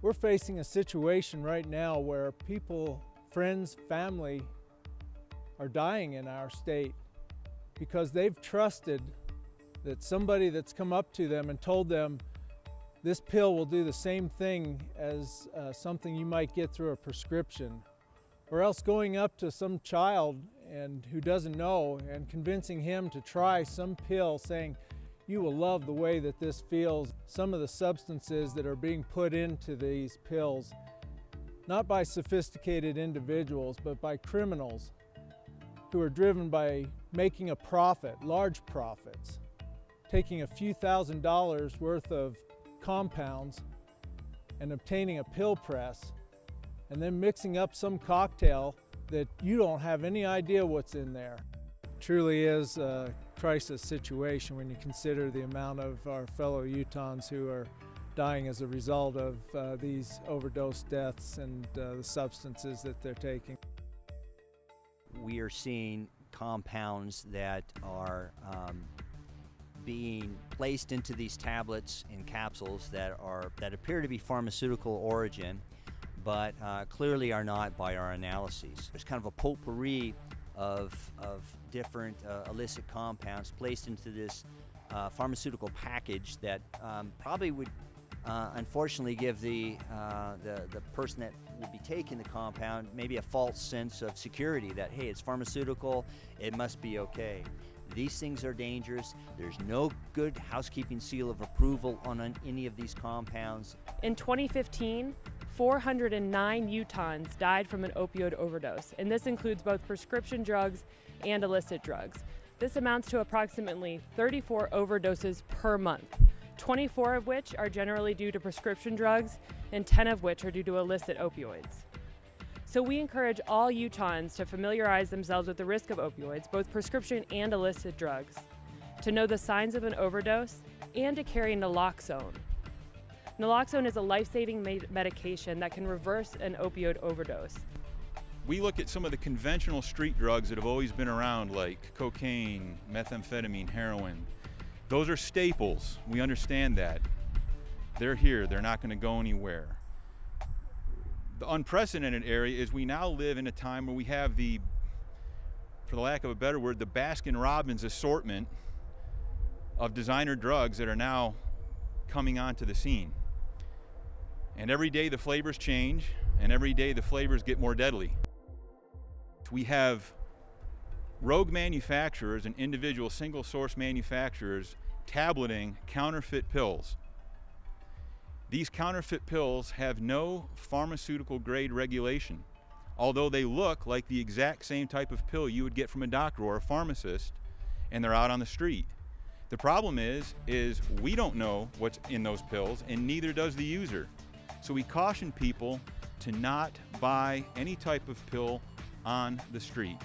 We're facing a situation right now where people, friends, family are dying in our state because they've trusted that somebody that's come up to them and told them this pill will do the same thing as something you might get through a prescription, or else going up to some child and who doesn't know and convincing him to try some pill saying, you will love the way that this feels. Some of the substances that are being put into these pills, not by sophisticated individuals, but by criminals who are driven by making a profit, large profits, taking a few $1,000s worth of compounds and obtaining a pill press and then mixing up some cocktail that you don't have any idea what's in there. It truly is a crisis situation when you consider the amount of our fellow Utahns who are dying as a result of these overdose deaths and the substances that they're taking. We are seeing compounds that are being placed into these tablets and capsules that appear to be pharmaceutical origin, but clearly are not by our analyses. There's kind of a potpourri of different illicit compounds placed into this pharmaceutical package that probably would unfortunately give the person that will be taking the compound maybe a false sense of security that, hey, it's pharmaceutical, it must be okay. These things are dangerous. There's no good housekeeping seal of approval on any of these compounds. In 2015, 409 Utahns died from an opioid overdose, and this includes both prescription drugs and illicit drugs. This amounts to approximately 34 overdoses per month, 24 of which are generally due to prescription drugs, and 10 of which are due to illicit opioids. So we encourage all Utahns to familiarize themselves with the risk of opioids, both prescription and illicit drugs, to know the signs of an overdose, and to carry naloxone. Naloxone is a life-saving medication that can reverse an opioid overdose. We look at some of the conventional street drugs that have always been around, like cocaine, methamphetamine, heroin. Those are staples. We understand that. They're here. They're not going to go anywhere. The unprecedented area is we now live in a time where we have the, for the lack of a better word, the Baskin-Robbins assortment of designer drugs that are now coming onto the scene. And every day the flavors change, and every day the flavors get more deadly. We have rogue manufacturers and individual single-source manufacturers tableting counterfeit pills. These counterfeit pills have no pharmaceutical grade regulation, although they look like the exact same type of pill you would get from a doctor or a pharmacist, and they're out on the street. The problem is we don't know what's in those pills, and neither does the user. So we caution people to not buy any type of pill on the street.